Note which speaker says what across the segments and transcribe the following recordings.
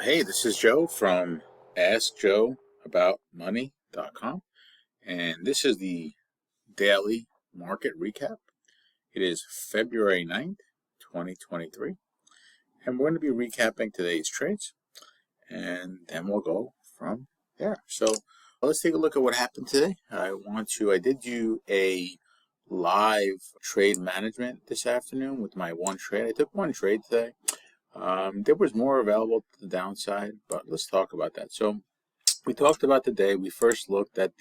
Speaker 1: Hey, this is Joe from AskJoeAboutMoney.com, and this is the daily market recap. It is February 9th, 2023, and we're going to be recapping today's trades, and then we'll go from there. So let's take a look at what happened today. I did do a live trade management this afternoon with my one trade. I took one trade today. There was more available to the downside, but let's talk about that. So we talked about the day. We first looked at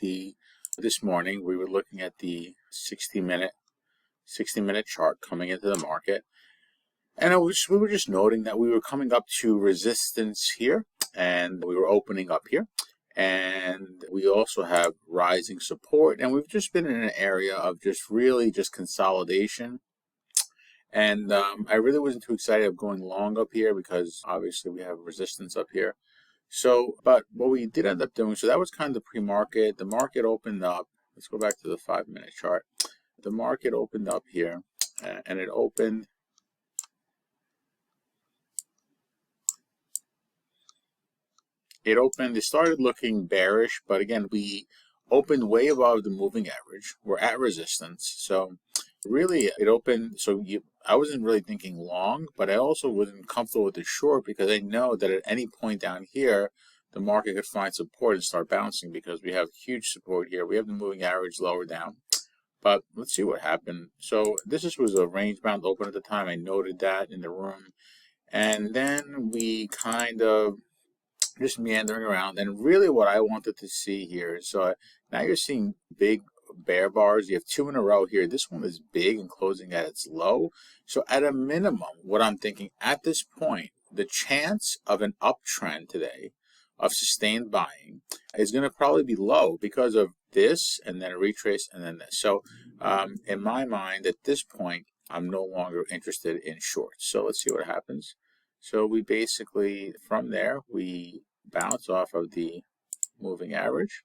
Speaker 1: this morning, we were looking at the 60-minute chart coming into the market. And we were just noting that we were coming up to resistance here, and we were opening up here. And we also have rising support, and we've just been in an area of just consolidation. And I really wasn't too excited of going long up here because obviously we have resistance up here. So, but what we did end up doing, so that was kind of the pre-market. The market opened up. Let's go back to the 5-minute chart. The market opened up here, and it opened. It started looking bearish, but again, we opened way above the moving average. We're at resistance. So really, it opened, I wasn't really thinking long, but I also wasn't comfortable with the short because I know that at any point down here, the market could find support and start bouncing because we have huge support here. We have the moving average lower down. But let's see what happened. So this was a range-bound open at the time. I noted that in the room. And then we kind of just meandering around. And really what I wanted to see here is, so now you're seeing big bear bars. You have two in a row here. This one is big and closing at its low. So at a minimum, what I'm thinking at this point, the chance of an uptrend today of sustained buying is going to probably be low because of this and then a retrace and then this. So in my mind, at this point, I'm no longer interested in shorts. So let's see what happens. So we basically, from there, we bounce off of the moving average.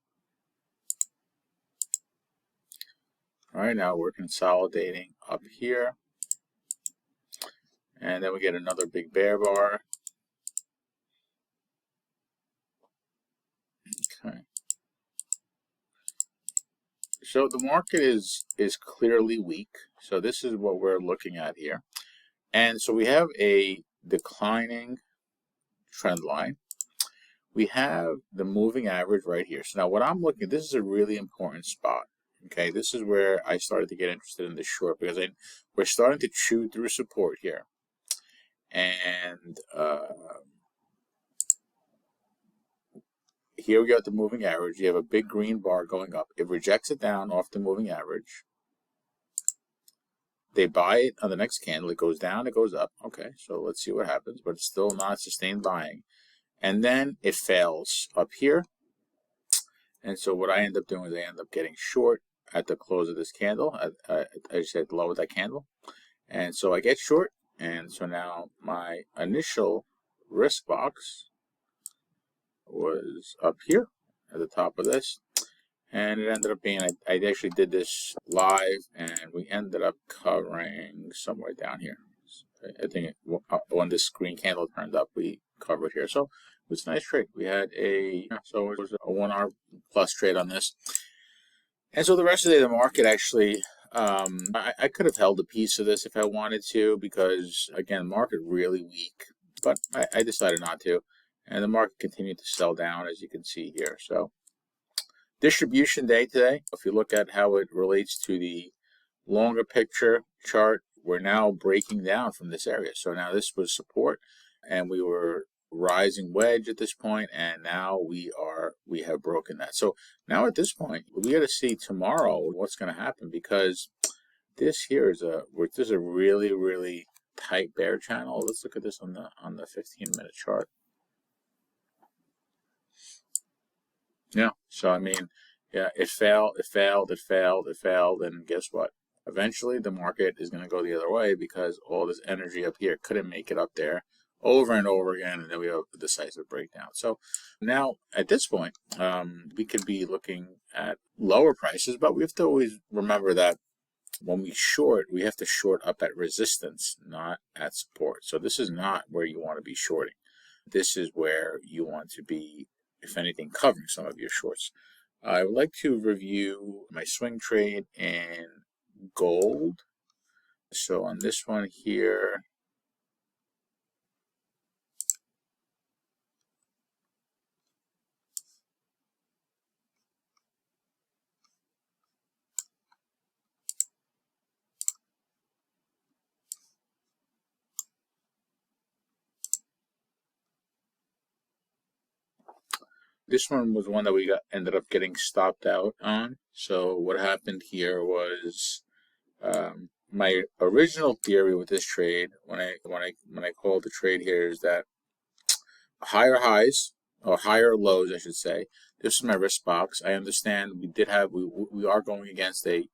Speaker 1: All right, now we're consolidating up here. And then we get another big bear bar. Okay. So the market is clearly weak. So this is what we're looking at here. And so we have a declining trend line. We have the moving average right here. So now what I'm looking at, this is a really important spot. Okay, this is where I started to get interested in this short because we're starting to chew through support here. And here we got the moving average. You have a big green bar going up. It rejects it down off the moving average. They buy it on the next candle. It goes down, it goes up. Okay, so let's see what happens, but it's still not sustained buying. And then it fails up here. And so what I end up doing is I end up getting short at the close of this candle. I said low of that candle. And so I get short. And so now my initial risk box was up here at the top of this. And it ended up being, I actually did this live, and we ended up covering somewhere down here. I think when this green candle turned up, we covered here. So it was a nice trade. We had it was a 1 hour plus trade on this. And so the rest of the day, the market actually, I could have held a piece of this if I wanted to, because again, market really weak, but I decided not to. And the market continued to sell down, as you can see here. So distribution day today, if you look at how it relates to the longer picture chart, we're now breaking down from this area. So now this was support, and we were rising wedge at this point, and now we have broken that. So now at this point, we got to see tomorrow what's going to happen, because this here is a really, really tight bear channel. Let's look at this on the 15-minute chart. Yeah, so I mean, yeah, it failed, and guess what? Eventually, the market is going to go the other way because all this energy up here couldn't make it up there over and over again, and then we have a decisive breakdown. So now, at this point, we could be looking at lower prices, but we have to always remember that when we short, we have to short up at resistance, not at support. So this is not where you want to be shorting. this is where you want to be, if anything, covering some of your shorts. I would like to review my swing trade in gold. So on this one here, this one was one that we ended up getting stopped out on. So what happened here was my original theory with this trade, when I called the trade here, is that higher highs or higher lows, I should say. This is my risk box. I understand we are going against a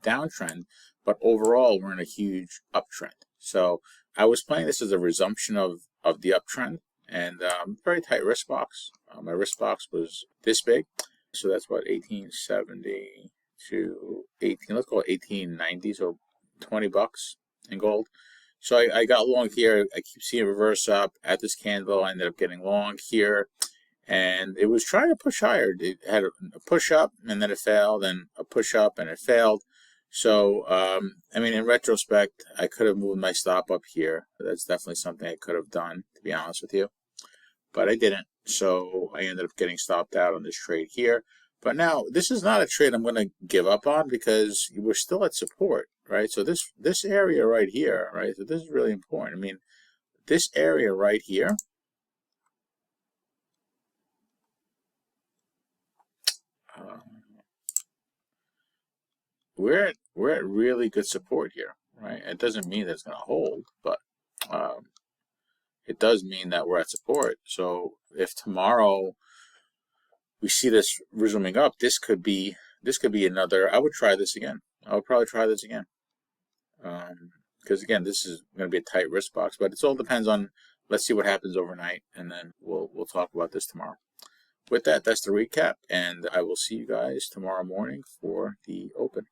Speaker 1: downtrend, but overall we're in a huge uptrend. So I was playing this as a resumption of the uptrend, and very tight risk box. My risk box was this big, so that's what 1870 to 18. Let's call it 1890. So $20 in gold. So I got long here. I keep seeing it reverse up at this candle. I ended up getting long here, and it was trying to push higher. It had a push up, and then it failed, and a push up, and it failed. So, I mean, in retrospect, I could have moved my stop up here. That's definitely something I could have done, to be honest with you, but I didn't. So I ended up getting stopped out on this trade here. But now, this is not a trade I'm going to give up on, because we're still at support, right? So this area right here, right? So this is really important. I mean, this area right here, we're at really good support here, right? It doesn't mean that it's going to hold, but it does mean that we're at support. So if tomorrow we see this resuming up, this could be another. I would try this again. I would probably try this again, because again, this is going to be a tight risk box. But it all depends on. Let's see what happens overnight, and then we'll talk about this tomorrow. With that, that's the recap, and I will see you guys tomorrow morning for the open.